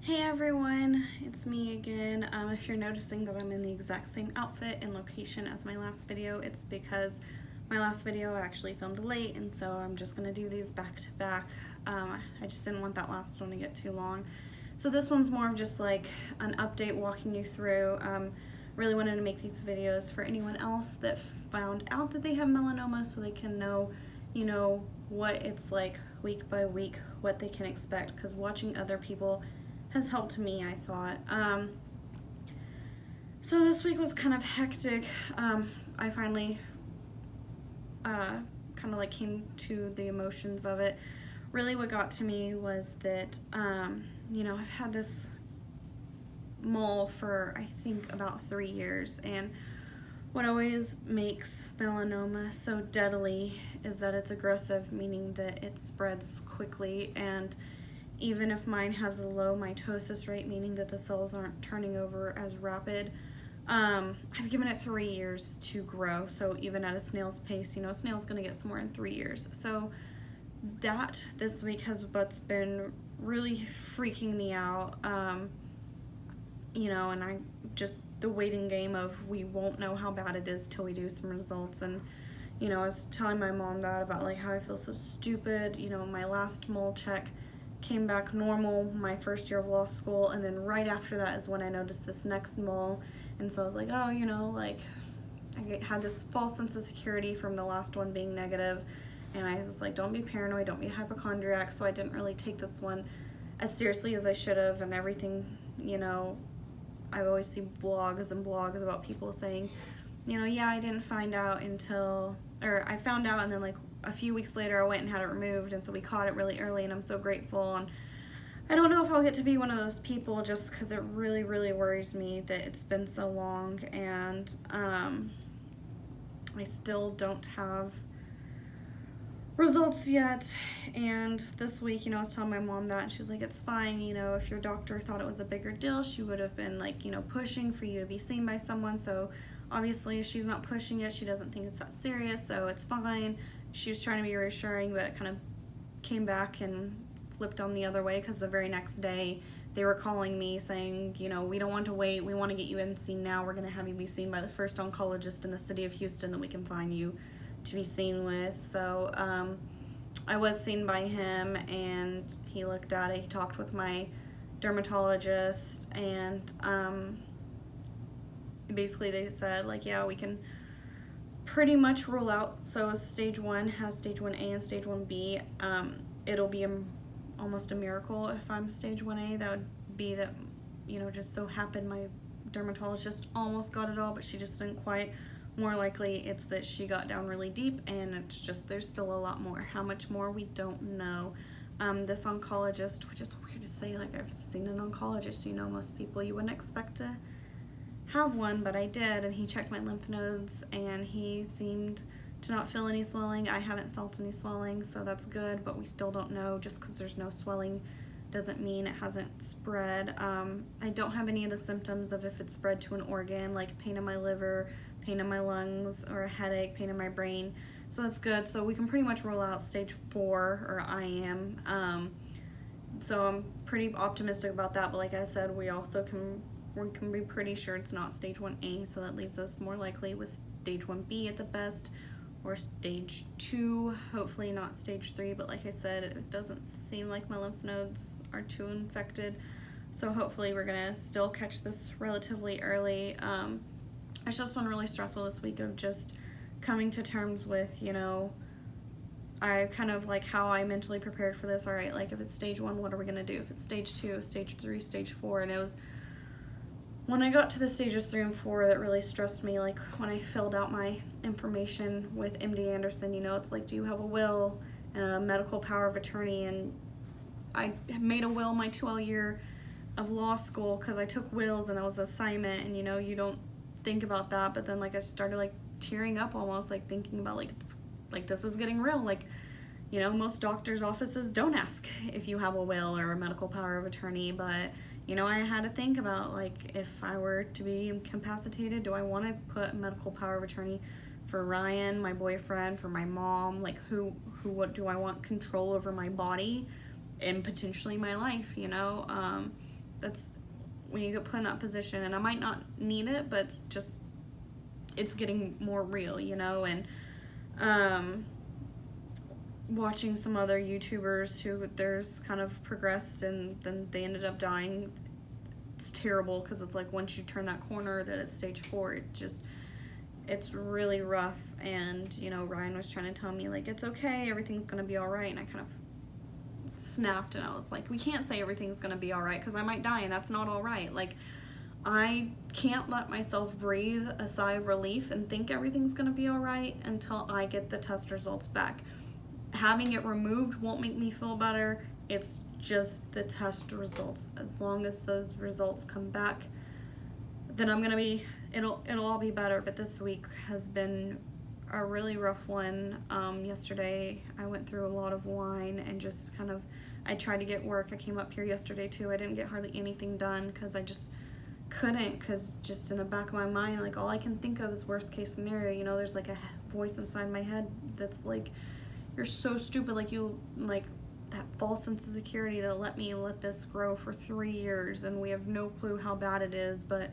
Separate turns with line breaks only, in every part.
Hey everyone, it's me again. If you're noticing that I'm in the exact same outfit and location as my last video, it's because my last video I actually filmed late, and so I'm just gonna do these back to back. I just didn't want that last one to get too long. So this one's more of just like an update walking you through. Really wanted to make these videos for anyone else that found out that they have melanoma so they can know, what it's like week by week, what they can expect, because watching other people has helped me, I thought. So this week was kind of hectic. I finally kind of like came to the emotions of it. Really what got to me was that, I've had this mole for I think about 3 years, and what always makes melanoma so deadly is that it's aggressive, meaning that it spreads quickly, and even if mine has a low mitosis rate, meaning that the cells aren't turning over as rapid, I've given it 3 years to grow. So even at a snail's pace, a snail's gonna get somewhere in 3 years. So that this week has what's been really freaking me out. And I just, the waiting game of we won't know how bad it is till we do some results. And I was telling my mom that about like how I feel so stupid. My last mole check came back normal my first year of law school, and then right after that is when I noticed this next mole, and so I was like, oh, I had this false sense of security from the last one being negative, and I was like, don't be paranoid, don't be a hypochondriac, so I didn't really take this one as seriously as I should have. And everything, I always see vlogs and blogs about people saying, yeah, I didn't find out or I found out, and then like a few weeks later I went and had it removed, and so we caught it really early, and I'm so grateful. And I don't know if I'll get to be one of those people, just because it really, really worries me that it's been so long, and I still don't have results yet. And this week, I was telling my mom that, and she's like, it's fine, if your doctor thought it was a bigger deal, she would have been like, pushing for you to be seen by someone. So obviously she's not pushing it, she doesn't think it's that serious, so it's fine. She was trying to be reassuring, but it kind of came back and flipped on the other way, because the very next day they were calling me saying, we don't want to wait, we want to get you in seen now, we're going to have you be seen by the first oncologist in the city of Houston that we can find you to be seen with. So I was seen by him, and he looked at it, he talked with my dermatologist, and basically they said like, yeah, we can pretty much rule out. So stage 1 has stage 1A and stage 1B. It'll be almost a miracle if I'm stage 1A. That would be that, just so happened my dermatologist almost got it all, but she just didn't quite. More likely it's that she got down really deep, and it's just there's still a lot more. How much more, we don't know. This oncologist, which is weird to say, like I've seen an oncologist, most people you wouldn't expect to have one, but I did, and he checked my lymph nodes, and he seemed to not feel any swelling. I haven't felt any swelling, so that's good, but we still don't know. Just because there's no swelling doesn't mean it hasn't spread. I don't have any of the symptoms of if it spread to an organ, like pain in my liver, pain in my lungs, or a headache, pain in my brain, so that's good. So we can pretty much rule out stage 4, or I am. So I'm pretty optimistic about that, but like I said, we also can be pretty sure it's not stage 1A, so that leaves us more likely with stage 1B at the best, or stage 2, hopefully not stage 3, but like I said, it doesn't seem like my lymph nodes are too infected, so hopefully we're gonna still catch this relatively early. It's just been really stressful this week of just coming to terms with, I kind of like how I mentally prepared for this. All right, like if it's stage 1, what are we gonna do? If it's stage 2, stage 3, stage 4, and it was when I got to the stages 3 and 4 that really stressed me. Like when I filled out my information with MD Anderson, it's like, do you have a will and a medical power of attorney? And I made a will my 2L year of law school, because I took wills and that was an assignment, and you don't think about that, but then like I started like tearing up almost, like thinking about like, it's like this is getting real. Like, most doctors' offices don't ask if you have a will or a medical power of attorney, but I had to think about, like, if I were to be incapacitated, do I want to put medical power of attorney for Ryan, my boyfriend, for my mom? Like, what do I want control over my body and potentially my life, that's when you get put in that position, and I might not need it, but it's getting more real, you know. And watching some other YouTubers who theirs kind of progressed and then they ended up dying, it's terrible, because it's like once you turn that corner that it's stage 4, it's really rough. And, you know, Ryan was trying to tell me, like, it's okay, everything's gonna be all right, and I kind of snapped, and I was like, we can't say everything's gonna be all right, because I might die, and that's not all right. Like, I can't let myself breathe a sigh of relief and think everything's gonna be all right until I get the test results back. Having it removed won't make me feel better. It's just the test results. As long as those results come back, then I'm gonna be, it'll all be better. But this week has been a really rough one. Yesterday I went through a lot of wine and just kind of, I tried to get work. I came up here yesterday too. I didn't get hardly anything done because I just couldn't, because just in the back of my mind, like, all I can think of is worst case scenario. You know, there's like a voice inside my head that's like, you're so stupid, like, you, like, that false sense of security that let me let this grow for 3 years, and we have no clue how bad it is. But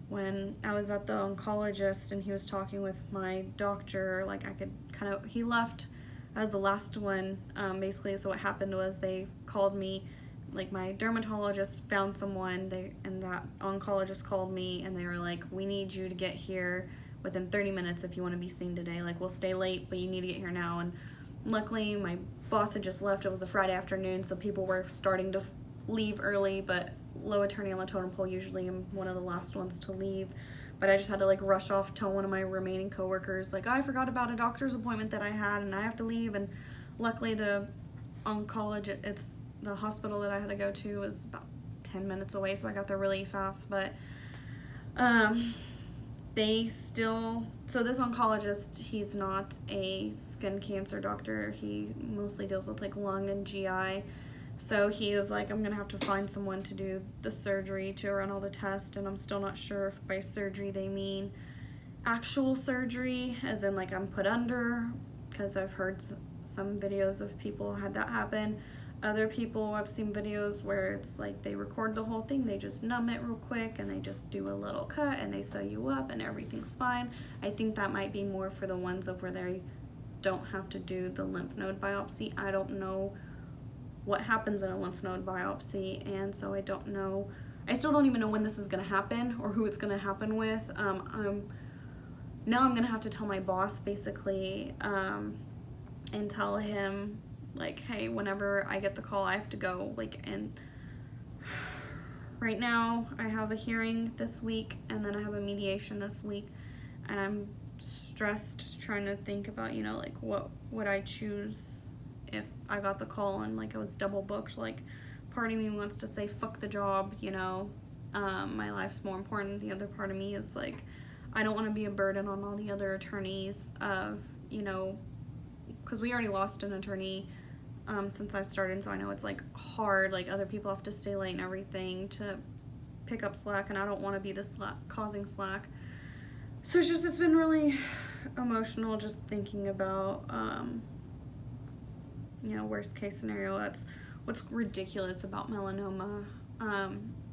when I was at the oncologist and he was talking with my doctor, like, I could kind of, he left as the last one, basically. So what happened was they called me, like, my dermatologist found someone, and that oncologist called me, and they were like, we need you to get here within 30 minutes if you want to be seen today. Like, we'll stay late, but you need to get here now. And luckily my boss had just left. It was a Friday afternoon, so people were starting to leave early, but low attorney on the totem pole, usually I'm one of the last ones to leave. But I just had to, like, rush off, tell one of my remaining coworkers, like, I forgot about a doctor's appointment that I had and I have to leave. And luckily the oncologist, it's the hospital that I had to go to, was about 10 minutes away, so I got there really fast. But they still, so this oncologist, he's not a skin cancer doctor. He mostly deals with, like, lung and GI. So he was like, I'm gonna have to find someone to do the surgery, to run all the tests. And I'm still not sure if by surgery they mean actual surgery, as in, like, I'm put under, because I've heard some videos of people had that happen. Other people, I've seen videos where it's like they record the whole thing, they just numb it real quick and they just do a little cut and they sew you up and everything's fine. I think that might be more for the ones of where they don't have to do the lymph node biopsy. I don't know what happens in a lymph node biopsy, and so I don't know. I still don't even know when this is gonna happen or who it's gonna happen with. Now I'm gonna have to tell my boss, basically, and tell him, like, hey, whenever I get the call, I have to go. Like, and right now I have a hearing this week, and then I have a mediation this week, and I'm stressed trying to think about, you know, like, what would I choose if I got the call and, like, I was double booked. Like, part of me wants to say fuck the job, you know, my life's more important. The other part of me is like, I don't want to be a burden on all the other attorneys of, you know, because we already lost an attorney since I've started, so I know it's, like, hard. Like, other people have to stay late and everything to pick up slack, and I don't want to be the causing slack. So it's been really emotional just thinking about, you know, worst case scenario. That's what's ridiculous about melanoma,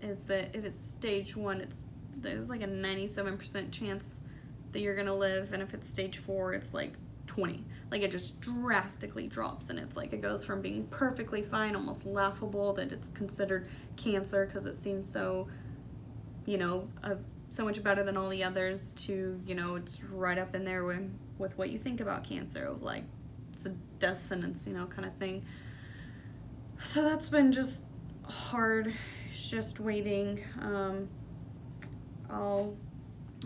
is that if it's stage 1, there's like a 97% chance that you're gonna live, and if it's stage 4, it's like 20. Like, it just drastically drops, and it's like it goes from being perfectly fine, almost laughable that it's considered cancer because it seems so, you know, so much better than all the others, to, you know, it's right up in there with what you think about cancer, of like, it's a death sentence, you know, kind of thing. So that's been just hard. It's just waiting.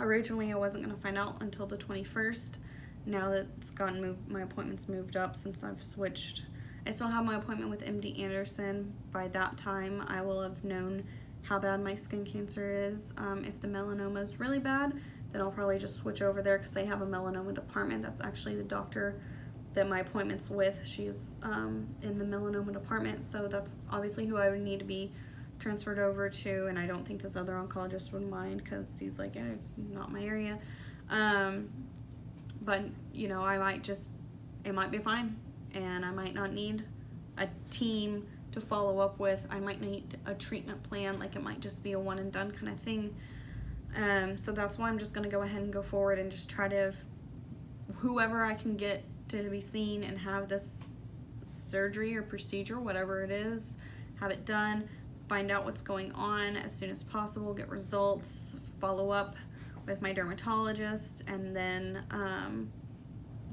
Originally I wasn't gonna find out until the 21st. Now that it's gotten moved, my appointment's moved up since I've switched. I still have my appointment with MD Anderson. By that time, I will have known how bad my skin cancer is. If the melanoma is really bad, then I'll probably just switch over there, because they have a melanoma department. That's actually the doctor that my appointment's with. She's in the melanoma department, so that's obviously who I would need to be transferred over to, and I don't think this other oncologist would mind, because he's like, yeah, it's not my area. But, you know, it might be fine, and I might not need a team to follow up with. I might need a treatment plan, like it might just be a one and done kind of thing. So that's why I'm just going to go ahead and go forward and just try to, whoever I can get to be seen and have this surgery or procedure, whatever it is, have it done, find out what's going on as soon as possible, get results, follow up with my dermatologist, and then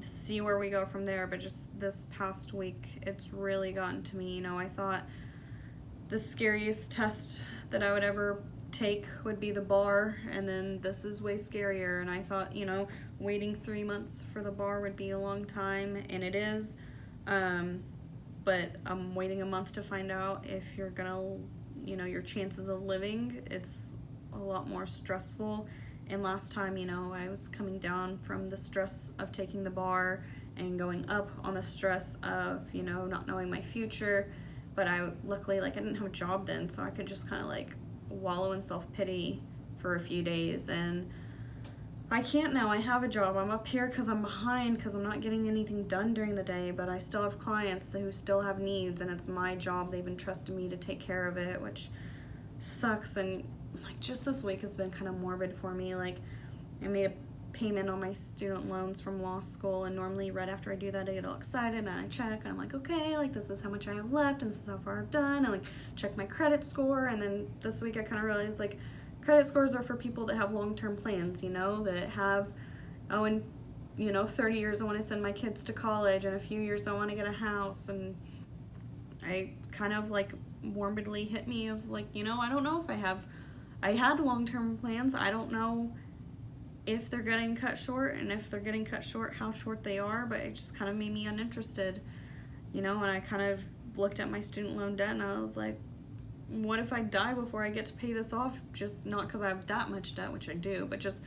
see where we go from there. But just this past week, it's really gotten to me. You know, I thought the scariest test that I would ever take would be the bar, and then this is way scarier. And I thought, you know, waiting 3 months for the bar would be a long time, and it is. But I'm waiting a month to find out if you're gonna, you know, your chances of living. It's a lot more stressful. And last time, you know, I was coming down from the stress of taking the bar and going up on the stress of, you know, not knowing my future. But luckily, like, I didn't have a job then, so I could just kind of like wallow in self-pity for a few days. And I can't now. I have a job. I'm up here because I'm behind, because I'm not getting anything done during the day, but I still have clients who still have needs, and it's my job. They've entrusted me to take care of it, which sucks. And like, just this week has been kind of morbid for me. Like, I made a payment on my student loans from law school, and normally right after I do that, I get all excited and I check and I'm like, okay, like, this is how much I have left and this is how far I've done, and like check my credit score. And then this week I kind of realized, like, credit scores are for people that have long-term plans, you know, that have, oh, in, you know, 30 years I want to send my kids to college, and a few years I want to get a house. And I kind of like morbidly hit me of like, you know, I don't know if I had long-term plans. I don't know if they're getting cut short, and if they're getting cut short, how short they are. But it just kind of made me uninterested, you know. And I kind of looked at my student loan debt and I was like, what if I die before I get to pay this off? Just not because I have that much debt, which I do, but just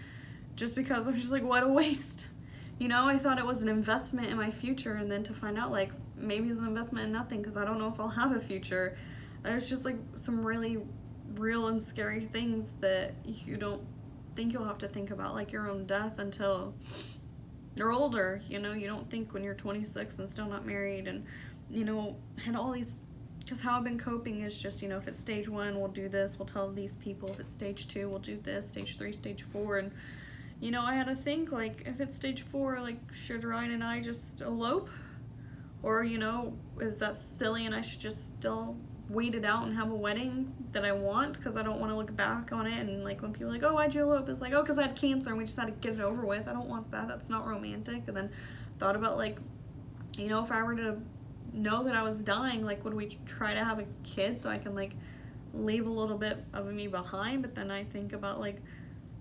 because I'm just like, what a waste. You know, I thought it was an investment in my future, and then to find out, like, maybe it's an investment in nothing, because I don't know if I'll have a future. There's just like some really real and scary things that you don't think you'll have to think about, like your own death, until you're older. You know, you don't think when you're 26 and still not married, and, you know, had all these. Because how I've been coping is just, you know, if it's stage 1, we'll do this, we'll tell these people. If it's stage 2, we'll do this, stage 3, stage 4. And, you know, I had to think, like, if it's stage 4, like, should Ryan and I just elope? Or, you know, is that silly and I should just still wait it out and have a wedding that I want? Because I don't want to look back on it and, like, when people are like, oh, why'd you elope? It's like, oh, because I had cancer and we just had to get it over with. I don't want that. That's not romantic. And then thought about, like, you know, if I were to know that I was dying, like, would we try to have a kid so I can, like, leave a little bit of me behind? But then I think about, like,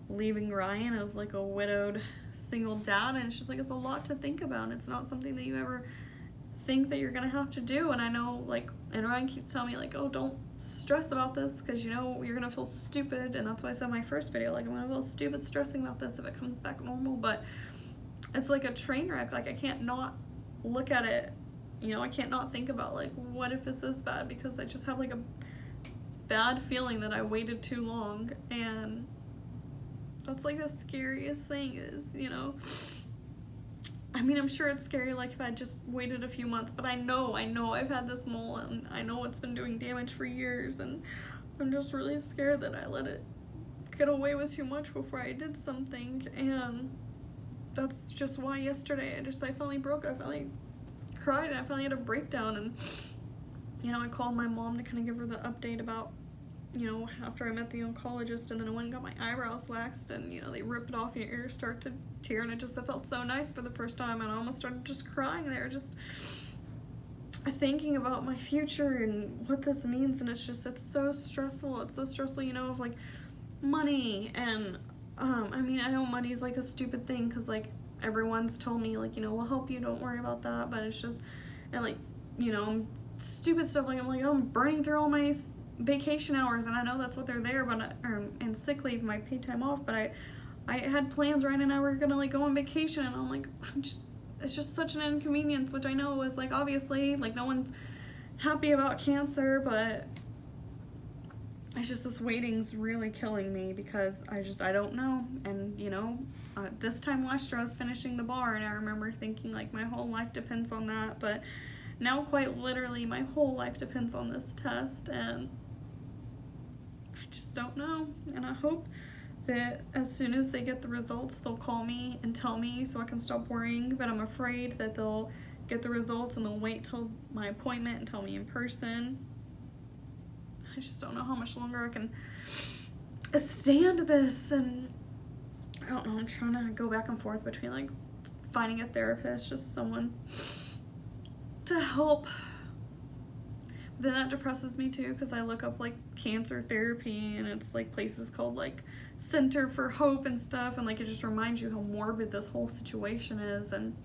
leaving Ryan as, like, a widowed single dad, and it's just like, it's a lot to think about, and it's not something that you ever think that you're gonna have to do. And I know, like, and Ryan keeps telling me, like, oh, don't stress about this, because, you know, you're gonna feel stupid. And that's why I said in my first video, like, I'm gonna feel stupid stressing about this if it comes back normal. But it's like a train wreck. Like, I can't not look at it. You know, I can't not think about, like, what if it's this bad, because I just have, like, a bad feeling that I waited too long. And that's, like, the scariest thing is, you know, I mean, I'm sure it's scary, like, if I just waited a few months, but I know I've had this mole, and I know it's been doing damage for years, and I'm just really scared that I let it get away with too much before I did something. And that's just why yesterday I finally broke. I finally cried, and I finally had a breakdown. And, you know, I called my mom to kind of give her the update about, you know, after I met the oncologist, and then I went and got my eyebrows waxed, and, you know, they rip it off and your ears start to tear, and it felt so nice for the first time, and I almost started just crying there, just thinking about my future and what this means. And it's so stressful, you know, of, like, money. And I mean, I know money's, like, a stupid thing, because, like, everyone's told me, like, you know, we'll help you, don't worry about that. But it's just, and, like, you know, stupid stuff, like, I'm burning through all my vacation hours, and I know that's what they're there, but and sick leave, my paid time off. But I had plans. Ryan and I were gonna, like, go on vacation, and I'm like, it's just such an inconvenience, which I know is, like, obviously, like, no one's happy about cancer, but it's just, this waiting's really killing me, because I don't know. And, you know, this time last year I was finishing the bar, and I remember thinking, like, my whole life depends on that. But now quite literally my whole life depends on this test, and I just don't know. And I hope that as soon as they get the results, they'll call me and tell me so I can stop worrying, but I'm afraid that they'll get the results and they'll wait till my appointment and tell me in person. I just don't know how much longer I can stand this, and I don't know, I'm trying to go back and forth between like finding a therapist, just someone to help. But then that depresses me too, because I look up like cancer therapy, and it's like places called like Center for Hope and stuff, and like it just reminds you how morbid this whole situation is. And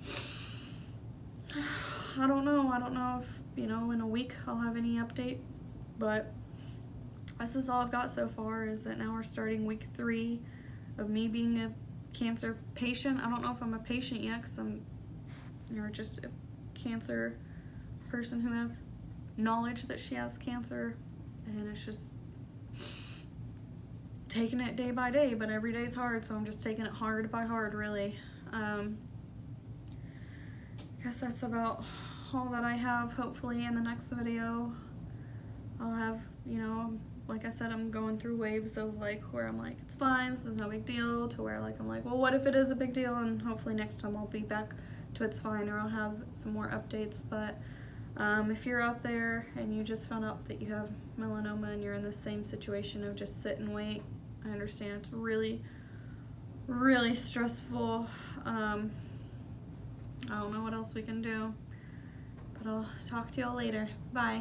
I don't know if, you know, in a week I'll have any update, but this is all I've got so far, is that now we're starting week 3 of me being a cancer patient. I don't know if I'm a patient yet, because I'm, you know, just a cancer person who has knowledge that she has cancer, and it's just taking it day by day, but every day's hard, so I'm just taking it hard by hard, really. I guess that's about all that I have. Hopefully in the next video I'll have, you know, like I said, I'm going through waves of like where I'm like, it's fine, this is no big deal, to where like I'm like, well, what if it is a big deal? And hopefully next time I'll be back to it's fine, or I'll have some more updates. But if you're out there and you just found out that you have melanoma and you're in the same situation of just sit and wait, I understand it's really, really stressful. I don't know what else we can do, but I'll talk to y'all later. Bye.